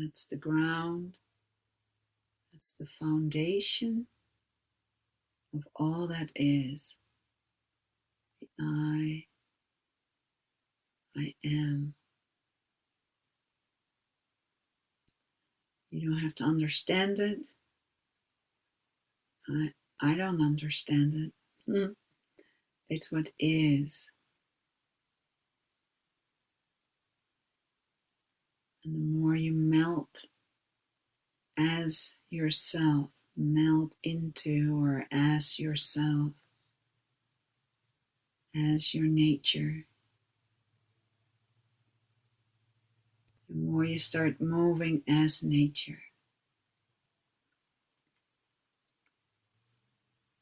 That's the ground. That's the foundation of all that is. The I am. You don't have to understand it. I don't understand it. It's what is. And the more you melt as yourself, melt into or as yourself, as your nature, the more you start moving as nature.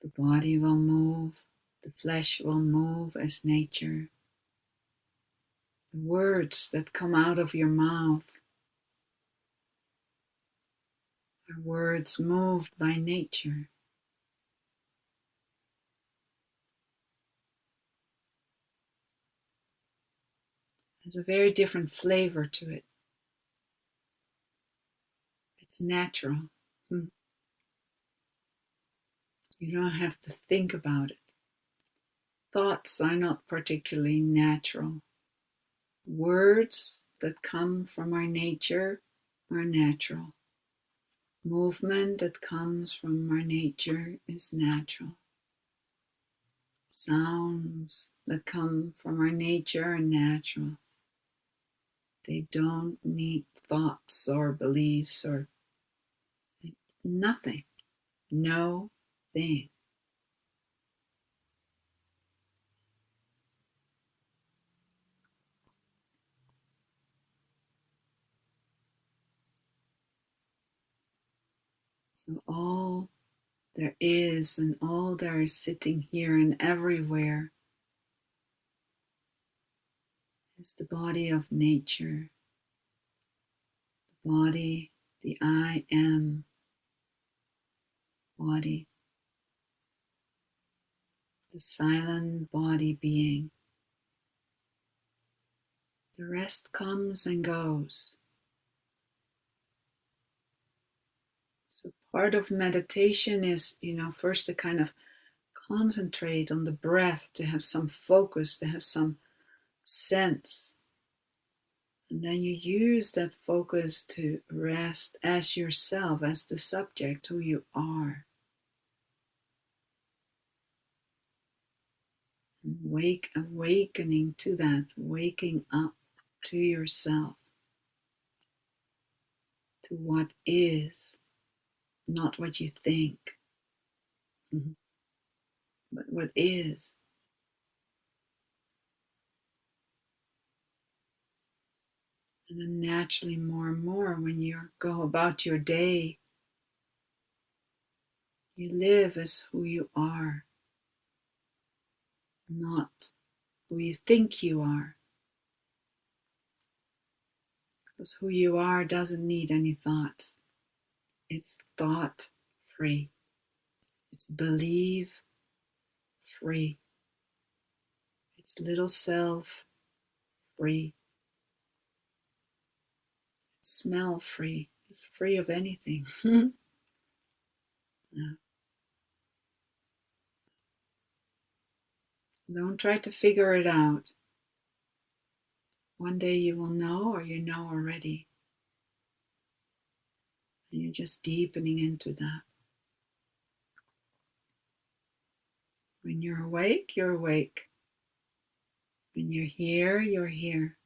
The body will move, the flesh will move as nature. The words that come out of your mouth are words moved by nature. There's a very different flavor to it. It's natural. You don't have to think about it. Thoughts are not particularly natural. Words that come from our nature are natural. Movement that comes from our nature is natural. Sounds that come from our nature are natural. They don't need thoughts or beliefs or nothing. No thing. So all there is and all there is sitting here and everywhere is the body of nature. The body, the I am body. The silent body being. The rest comes and goes. So part of meditation is, first to kind of concentrate on the breath, to have some focus, to have some sense. And then you use that focus to rest as yourself, as the subject, who you are. And awakening to that, waking up to yourself, to what is, not what you think, but what is. And then naturally, more and more, when you go about your day, you live as who you are, not who you think you are. Because who you are doesn't need any thoughts. It's thought free. It's believe free. It's little self free. It's smell free. It's free of anything. Yeah. Don't try to figure it out. One day you will know, or you know already. And you're just deepening into that. When you're awake, you're awake. When you're here, you're here.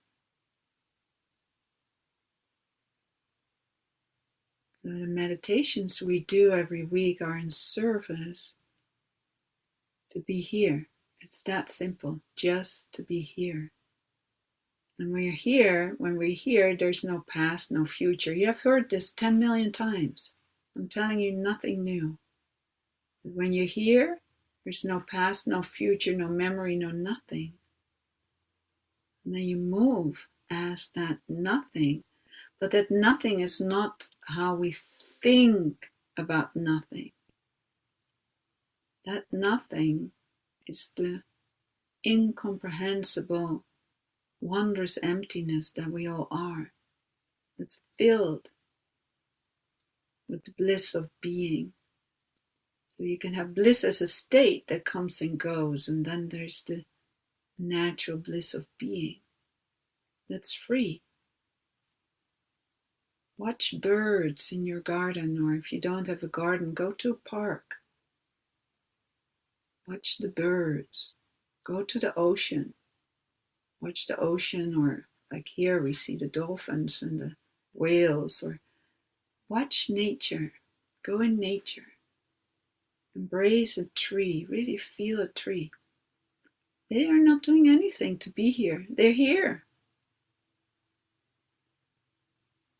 So the meditations we do every week are in service to be here. It's that simple, just to be here. And when we're here, there's no past, no future. You have heard this 10 million times. I'm telling you nothing new. But when you're here, there's no past, no future, no memory, no nothing. And then you move as that nothing. But that nothing is not how we think about nothing. That nothing is the incomprehensible, wondrous emptiness that we all are. It's filled with the bliss of being. So you can have bliss as a state that comes and goes, and then there's the natural bliss of being that's free. Watch birds in your garden, or if you don't have a garden, go to a park. Watch the birds. Go to the ocean. Watch the ocean, or like here we see the dolphins and the whales, or watch nature. Go in nature. Embrace a tree. Really feel a tree. They are not doing anything to be here. They're here.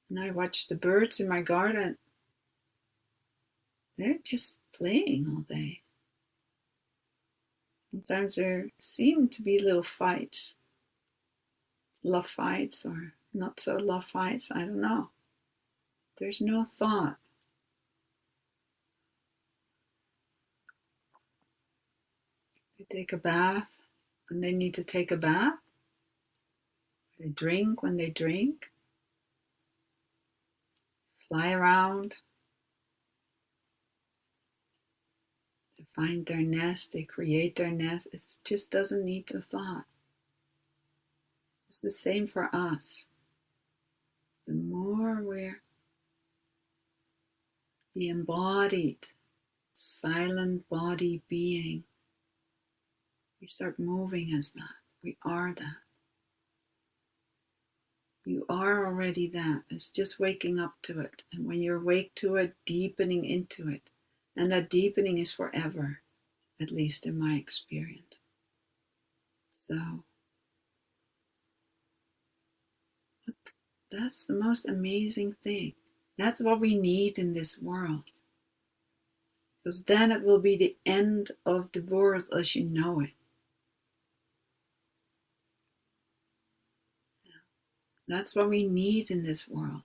And I watch the birds in my garden. They're just playing all day. Sometimes there seem to be little fights. Love fights or not so love fights, I don't know. There's no thought. They take a bath when they need to take a bath. They drink when they drink. Fly around. They find their nest. They create their nest. It just doesn't need a thought. It's the same for us. The more we're the embodied, silent body being, we start moving as that. We are that. You are already that. It's just waking up to it. And when you're awake to it, deepening into it. And that deepening is forever, at least in my experience. So that's the most amazing thing. That's what we need in this world. Because then it will be the end of the world as you know it. That's what we need in this world.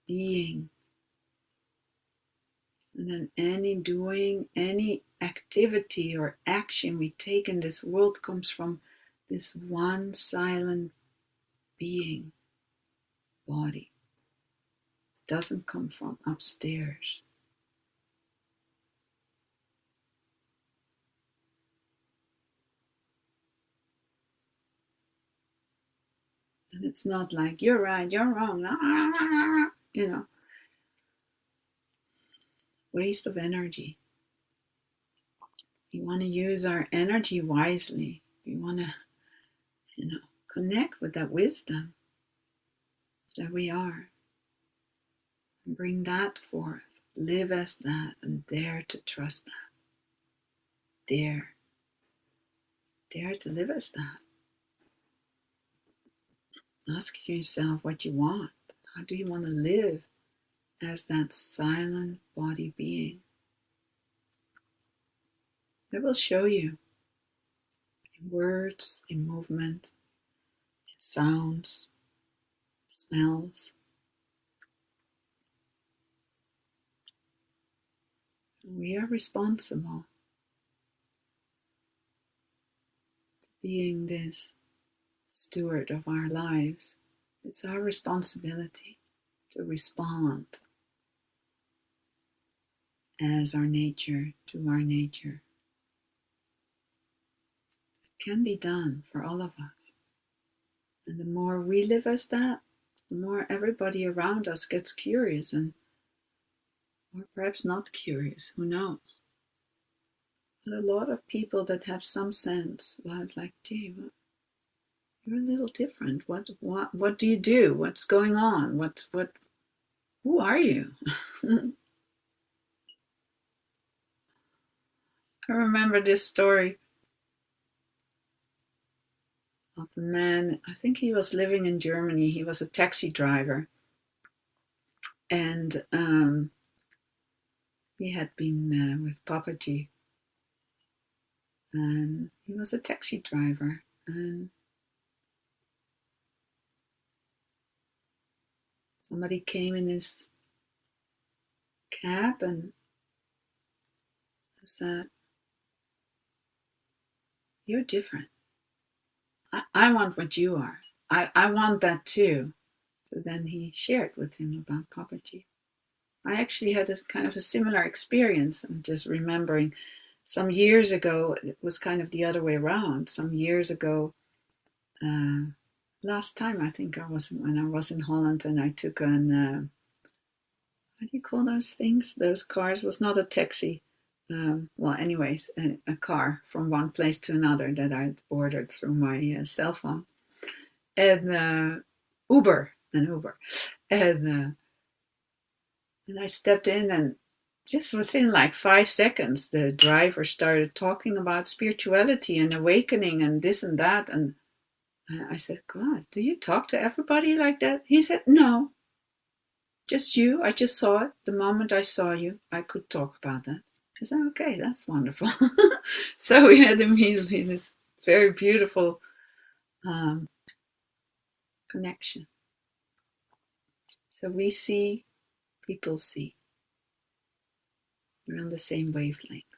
Being. And then any doing, any activity or action we take in this world comes from this one silent being, body. It doesn't come from upstairs. And it's not like, you're right, you're wrong, waste of energy. We want to use our energy wisely. We want to, connect with that wisdom that we are. And bring that forth. Live as that and dare to trust that. Dare. Dare to live as that. Ask yourself what you want. How do you want to live as that silent body being? That will show you in words, in movement, in sounds, smells. We are responsible for being this steward of our lives. It's our responsibility to respond as our nature to our nature. It can be done for all of us. And the more we live as that, the more everybody around us gets curious, and or perhaps not curious, who knows. But a lot of people that have some sense will have like, gee, you're a little different. What do you do? What's going on? Who are you? I remember this story of a man, I think he was living in Germany. He was a taxi driver. And he had been with Papaji. And he was a taxi driver. And somebody came in his cab and said, you're different. I want what you are. I want that too. So then he shared with him about poverty. I actually had a kind of a similar experience. I'm just remembering some years ago, it was kind of the other way around. Some years ago, last time I think when I was in Holland, and I took an what do you call those things? Those cars. It was not a taxi. Well, anyways, a car from one place to another that I'd ordered through my cell phone, and Uber, and I stepped in, and just within like 5 seconds, the driver started talking about spirituality and awakening and this and that, and I said, "God, do you talk to everybody like that?" He said, "No, just you. I just saw it. The moment I saw you, I could talk about that." I said, "Okay, that's wonderful." So we had immediately this very beautiful connection. So we see, people see. We're on the same wavelength.